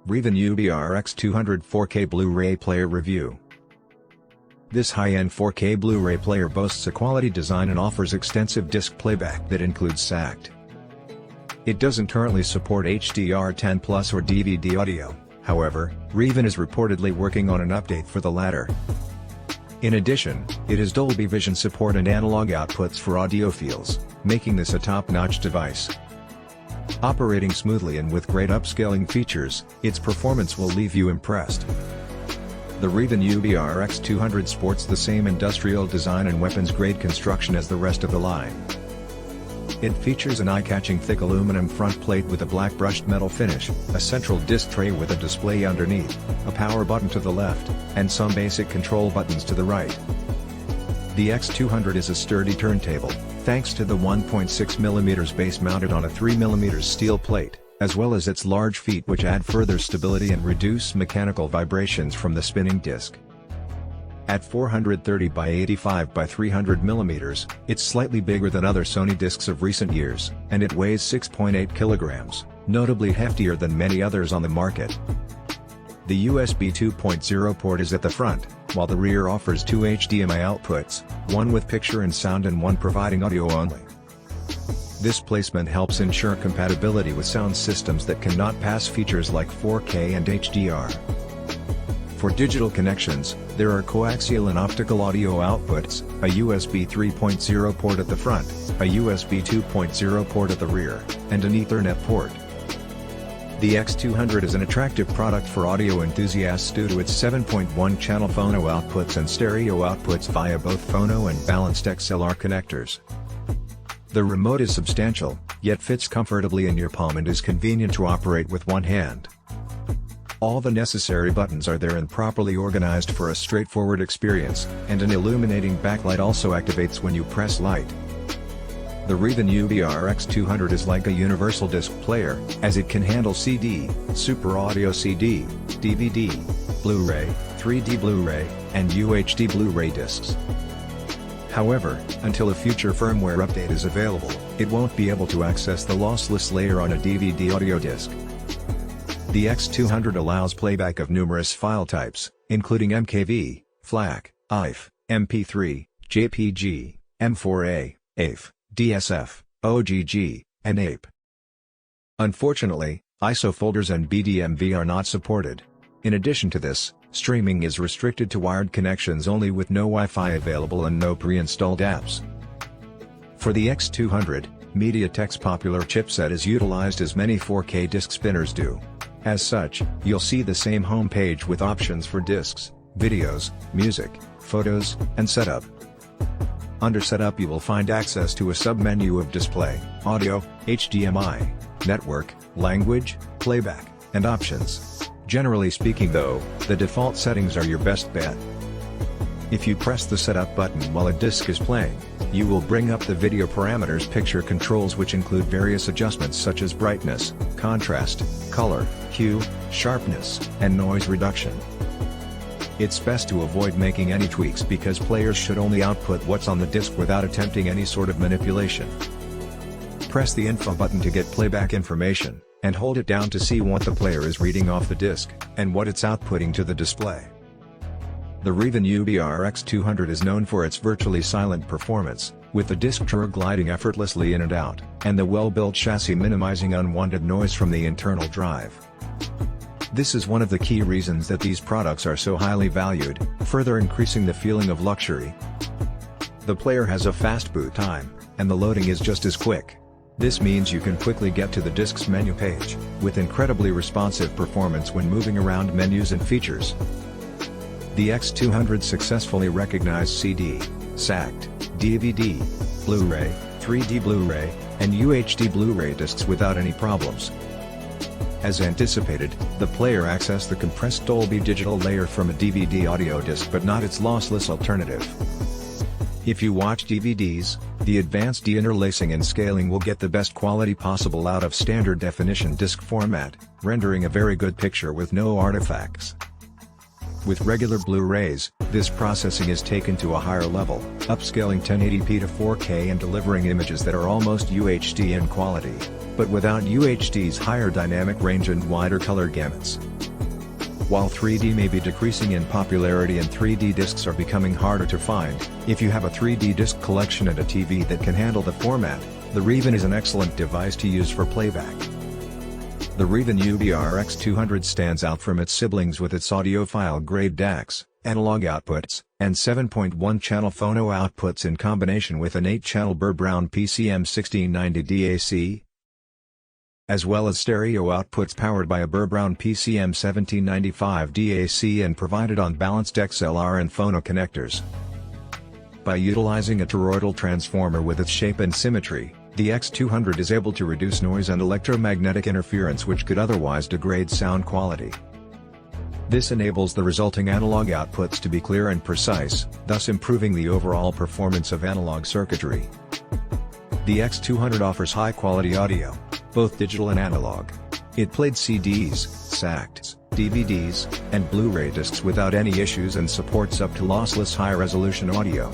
Reavon UBR-X200 4K Blu-ray Player Review. This high-end 4K Blu-ray player boasts a quality design and offers extensive disc playback that includes SACT. It doesn't currently support HDR10 Plus or DVD audio, however, Reavon is reportedly working on an update for the latter. In addition, it has Dolby Vision support and analog outputs for audiophiles, making this a top-notch device. Operating smoothly and with great upscaling features, its performance will leave you impressed. The Reavon UBR-X200 sports the same industrial design and weapons-grade construction as the rest of the line. It features an eye-catching thick aluminum front plate with a black brushed metal finish, a central disc tray with a display underneath, a power button to the left, and some basic control buttons to the right. The X200 is a sturdy turntable, thanks to the 1.6mm base mounted on a 3mm steel plate, as well as its large feet which add further stability and reduce mechanical vibrations from the spinning disc. At 430 by 85 by 300mm, it's slightly bigger than other Sony discs of recent years, and it weighs 6.8 kilograms, notably heftier than many others on the market. The USB 2.0 port is at the front, while the rear offers two HDMI outputs, one with picture and sound and one providing audio only. This placement helps ensure compatibility with sound systems that cannot pass features like 4K and HDR. For digital connections, there are coaxial and optical audio outputs, a USB 3.0 port at the front, a USB 2.0 port at the rear, and an Ethernet port. The X200 is an attractive product for audio enthusiasts due to its 7.1-channel phono outputs and stereo outputs via both phono and balanced XLR connectors. The remote is substantial, yet fits comfortably in your palm and is convenient to operate with one hand. All the necessary buttons are there and properly organized for a straightforward experience, and an illuminating backlight also activates when you press light. The Reavon UBR-X200 is like a universal disc player, as it can handle CD, Super Audio CD, DVD, Blu-ray, 3D Blu-ray, and UHD Blu-ray discs. However, until a future firmware update is available, it won't be able to access the lossless layer on a DVD audio disc. The X200 allows playback of numerous file types, including MKV, FLAC, IF, MP3, JPG, M4A, AIF, DSF, OGG, and APE. Unfortunately, ISO folders and BDMV are not supported. In addition to this, streaming is restricted to wired connections only with no Wi-Fi available and no pre-installed apps. For the X200, MediaTek's popular chipset is utilized as many 4K disc spinners do. As such, you'll see the same home page with options for discs, videos, music, photos, and setup. Under Setup you will find access to a sub-menu of display, audio, HDMI, network, language, playback, and options. Generally speaking though, the default settings are your best bet. If you press the Setup button while a disc is playing, you will bring up the video parameters picture controls which include various adjustments such as brightness, contrast, color, hue, sharpness, and noise reduction. It's best to avoid making any tweaks because players should only output what's on the disc without attempting any sort of manipulation. Press the Info button to get playback information, and hold it down to see what the player is reading off the disc, and what it's outputting to the display. The Reavon UBR-X200 is known for its virtually silent performance, with the disc drawer gliding effortlessly in and out, and the well-built chassis minimizing unwanted noise from the internal drive. This is one of the key reasons that these products are so highly valued, further increasing the feeling of luxury. The player has a fast boot time, and the loading is just as quick. This means you can quickly get to the disc's menu page, with incredibly responsive performance when moving around menus and features. The X200 successfully recognized CD, SACT, DVD, Blu-ray, 3D Blu-ray, and UHD Blu-ray discs without any problems. As anticipated, the player accessed the compressed Dolby digital layer from a DVD audio disc but not its lossless alternative. If you watch DVDs, the advanced deinterlacing and scaling will get the best quality possible out of standard definition disc format, rendering a very good picture with no artifacts. With regular Blu-rays, this processing is taken to a higher level, upscaling 1080p to 4K and delivering images that are almost UHD in quality, but without UHD's higher dynamic range and wider color gamuts. While 3D may be decreasing in popularity and 3D discs are becoming harder to find, if you have a 3D disc collection and a TV that can handle the format, the Reavon is an excellent device to use for playback. The Reavon UBR-X200 stands out from its siblings with its audiophile-grade DACs, analog outputs, and 7.1-channel phono outputs in combination with an 8-channel Burr-Brown PCM1690 DAC, as well as stereo outputs powered by a Burr-Brown PCM1795 DAC and provided on balanced XLR and phono connectors. By utilizing a toroidal transformer with its shape and symmetry, the X200 is able to reduce noise and electromagnetic interference which could otherwise degrade sound quality. This enables the resulting analog outputs to be clear and precise, thus improving the overall performance of analog circuitry. The X200 offers high-quality audio, both digital and analog. It played CDs, SACTs, DVDs, and Blu-ray discs without any issues and supports up to lossless high-resolution audio.